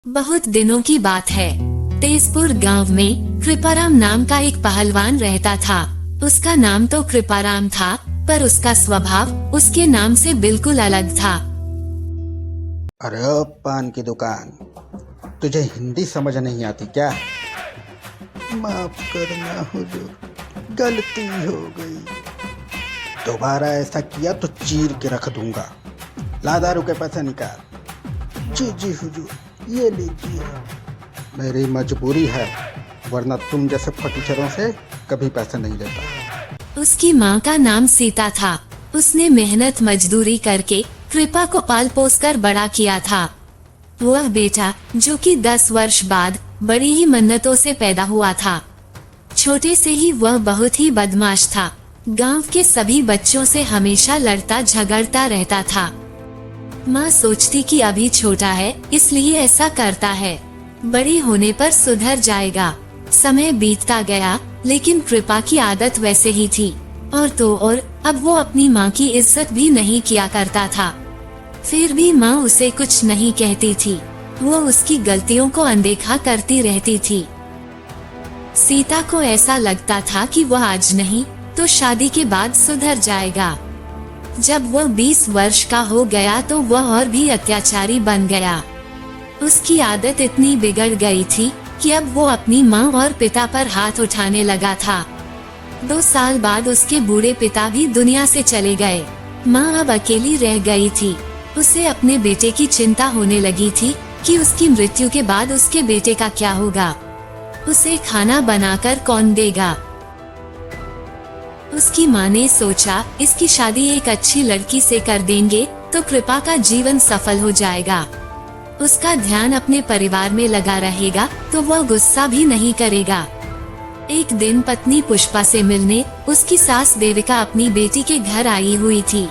बहुत दिनों की बात है। तेजपुर गांव में कृपाराम नाम का एक पहलवान रहता था। उसका नाम तो कृपाराम था, पर उसका स्वभाव उसके नाम से बिल्कुल अलग था। अरे ओ पान की दुकान, तुझे हिंदी समझ नहीं आती क्या? माफ करना हुजूर, गलती हो गई। दोबारा ऐसा किया तो चीर के रख दूंगा। ला दारू के पैसे निकाल। जी जी हुजूर, ये लीजिए। मेरी मजबूरी है, वरना तुम जैसे फटीचरों से कभी पैसे नहीं लेता। उसकी माँ का नाम सीता था। उसने मेहनत मजदूरी करके कृपा को पाल पोस कर बड़ा किया था। वह बेटा, जो कि 10 वर्ष बाद बड़ी ही मन्नतों से पैदा हुआ था। छोटे से ही वह बहुत ही बदमाश था। गांव के सभी बच्चों से हमेशा लड़ता झगड़ता रहता था। माँ सोचती कि अभी छोटा है, इसलिए ऐसा करता है, बड़ी होने पर सुधर जाएगा। समय बीतता गया, लेकिन कृपा की आदत वैसे ही थी। और तो और, अब वो अपनी माँ की इज्जत भी नहीं किया करता था। फिर भी माँ उसे कुछ नहीं कहती थी। वो उसकी गलतियों को अनदेखा करती रहती थी। सीता को ऐसा लगता था कि वह आज नहीं तो शादी के बाद सुधर जाएगा। जब वह 20 वर्ष का हो गया तो वह और भी अत्याचारी बन गया। उसकी आदत इतनी बिगड़ गई थी कि अब वो अपनी माँ और पिता पर हाथ उठाने लगा था। 2 साल बाद उसके बूढ़े पिता भी दुनिया से चले गए। माँ अब अकेली रह गई थी। उसे अपने बेटे की चिंता होने लगी थी कि उसकी मृत्यु के बाद उसके बेटे का क्या होगा। उसे खाना बनाकर कौन देगा। उसकी माँ ने सोचा, इसकी शादी एक अच्छी लड़की से कर देंगे तो कृपा का जीवन सफल हो जाएगा। उसका ध्यान अपने परिवार में लगा रहेगा तो वह गुस्सा भी नहीं करेगा। एक दिन पत्नी पुष्पा से मिलने उसकी सास देविका अपनी बेटी के घर आई हुई थी।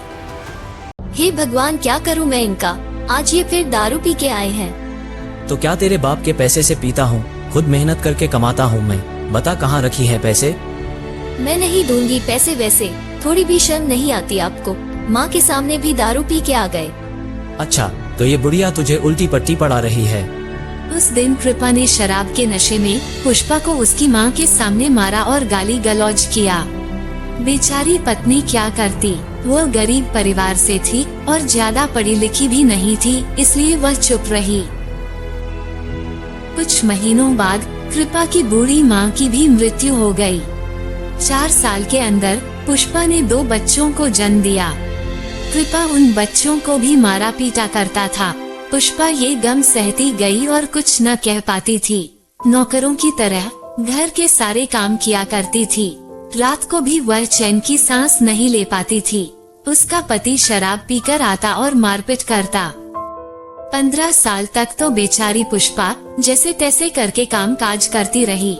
हे भगवान, क्या करूं मैं इनका? आज ये फिर दारू पी के आए हैं। तो क्या तेरे बाप के पैसे से पीता हूँ? खुद मेहनत करके कमाता हूँ मैं। बता कहाँ रखी है पैसे? मैं नहीं दूंगी पैसे वैसे। थोड़ी भी शर्म नहीं आती आपको? माँ के सामने भी दारू पी के आ गए। अच्छा, तो ये बुढ़िया तुझे उल्टी पट्टी पड़ा रही है। उस दिन कृपा ने शराब के नशे में पुष्पा को उसकी माँ के सामने मारा और गाली गलौज किया। बेचारी पत्नी क्या करती, वह गरीब परिवार से थी और ज्यादा पढ़ी लिखी भी नहीं थी, इसलिए वह चुप रही। कुछ महीनों बाद कृपा की बूढ़ी माँ की भी मृत्यु हो गई। 4 साल के अंदर पुष्पा ने 2 बच्चों को जन्म दिया। कृपा उन बच्चों को भी मारा पीटा करता था। पुष्पा ये गम सहती गई और कुछ न कह पाती थी। नौकरों की तरह घर के सारे काम किया करती थी। रात को भी वह चैन की सांस नहीं ले पाती थी। उसका पति शराब पीकर आता और मारपीट करता। 15 साल तक तो बेचारी पुष्पा जैसे तैसे करके काम काज करती रही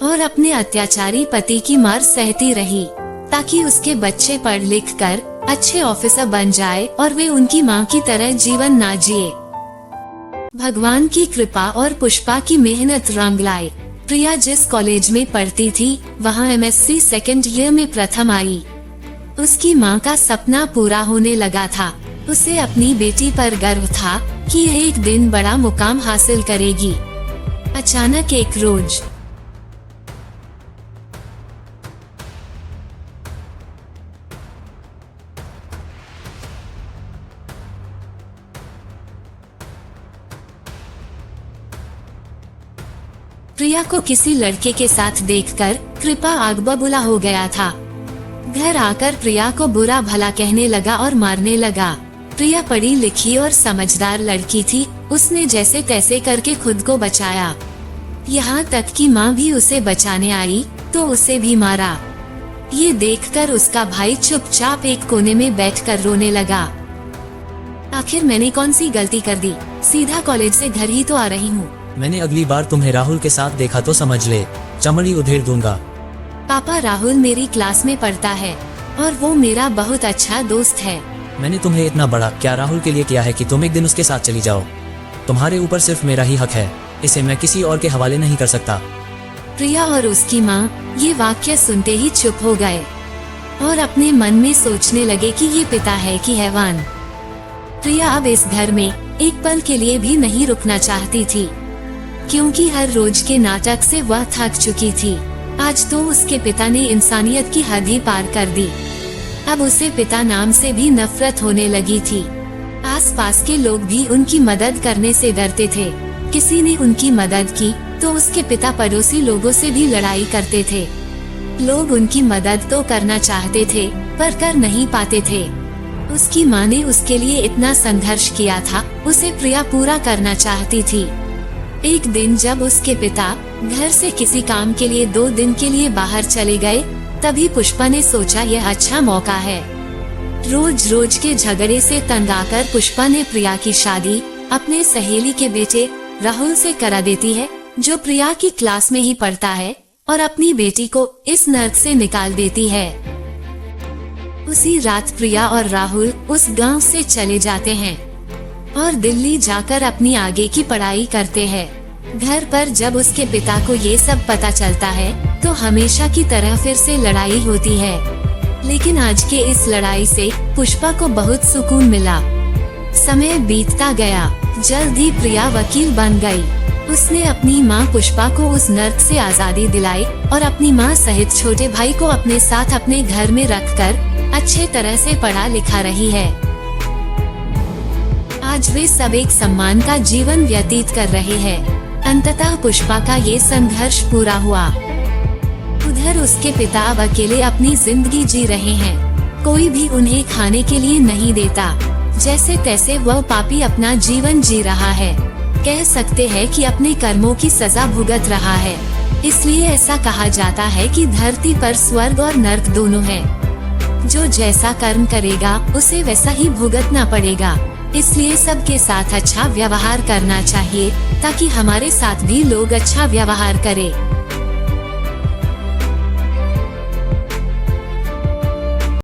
और अपने अत्याचारी पति की मार सहती रही, ताकि उसके बच्चे पढ़ लिख कर अच्छे ऑफिसर बन जाए और वे उनकी माँ की तरह जीवन ना जिए। भगवान की कृपा और पुष्पा की मेहनत रंग लाए। प्रिया जिस कॉलेज में पढ़ती थी, वहाँ MSc सेकेंड ईयर में प्रथम आई। उसकी माँ का सपना पूरा होने लगा था। उसे अपनी बेटी पर गर्व था कि यह एक दिन बड़ा मुकाम हासिल करेगी। अचानक एक रोज प्रिया को किसी लड़के के साथ देखकर कृपा आग बबूला हो गया था। घर आकर प्रिया को बुरा भला कहने लगा और मारने लगा। प्रिया पढ़ी लिखी और समझदार लड़की थी। उसने जैसे तैसे करके खुद को बचाया। यहाँ तक कि माँ भी उसे बचाने आई तो उसे भी मारा। ये देखकर उसका भाई चुपचाप एक कोने में बैठकर रोने लगा। आखिर मैंने कौन सी गलती कर दी? सीधा कॉलेज से घर ही तो आ रही हूँ। मैंने अगली बार तुम्हें राहुल के साथ देखा तो समझ ले, चमड़ी उधेड़ दूंगा। पापा, राहुल मेरी क्लास में पढ़ता है और वो मेरा बहुत अच्छा दोस्त है। मैंने तुम्हें इतना बड़ा क्या राहुल के लिए किया है कि तुम एक दिन उसके साथ चली जाओ? तुम्हारे ऊपर सिर्फ मेरा ही हक है, इसे मैं किसी और के हवाले नहीं कर सकता। प्रिया और उसकी माँ ये वाक्य सुनते ही चुप हो गए और अपने मन में सोचने लगे कि ये पिता है कि हैवान। प्रिया अब इस घर में एक पल के लिए भी नहीं रुकना चाहती थी, क्योंकि हर रोज के नाटक से वह थक चुकी थी। आज तो उसके पिता ने इंसानियत की हद ही पार कर दी। अब उसे पिता नाम से भी नफरत होने लगी थी। आसपास के लोग भी उनकी मदद करने से डरते थे। किसी ने उनकी मदद की तो उसके पिता पड़ोसी लोगों से भी लड़ाई करते थे। लोग उनकी मदद तो करना चाहते थे पर कर नहीं पाते थे। उसकी माँ ने उसके लिए इतना संघर्ष किया था, उसे प्रिया पूरा करना चाहती थी। एक दिन जब उसके पिता घर से किसी काम के लिए 2 दिन के लिए बाहर चले गए, तभी पुष्पा ने सोचा यह अच्छा मौका है। रोज रोज के झगड़े से तंग आकर पुष्पा ने प्रिया की शादी अपने सहेली के बेटे राहुल से करा देती है, जो प्रिया की क्लास में ही पढ़ता है, और अपनी बेटी को इस नर्क से निकाल देती है। उसी रात प्रिया और राहुल उस गांव से चले जाते हैं और दिल्ली जाकर अपनी आगे की पढ़ाई करते हैं। घर पर जब उसके पिता को ये सब पता चलता है तो हमेशा की तरह फिर से लड़ाई होती है। लेकिन आज के इस लड़ाई से पुष्पा को बहुत सुकून मिला। समय बीतता गया, जल्द ही प्रिया वकील बन गई। उसने अपनी माँ पुष्पा को उस नर्क से आजादी दिलाई और अपनी माँ सहित छोटे भाई को अपने साथ अपने घर में रखकर अच्छे तरह से पढ़ा लिखा रही है। आज वे सब एक सम्मान का जीवन व्यतीत कर रहे हैं। अंततः पुष्पा का ये संघर्ष पूरा हुआ। उधर उसके पिता अब अकेले अपनी जिंदगी जी रहे हैं। कोई भी उन्हें खाने के लिए नहीं देता। जैसे तैसे वह पापी अपना जीवन जी रहा है। कह सकते हैं कि अपने कर्मों की सजा भुगत रहा है। इसलिए ऐसा कहा जाता है कि धरती पर स्वर्ग और नर्क दोनों है। जो जैसा कर्म करेगा उसे वैसा ही भुगतना पड़ेगा। इसलिए सबके साथ अच्छा व्यवहार करना चाहिए ताकि हमारे साथ भी लोग अच्छा व्यवहार करें।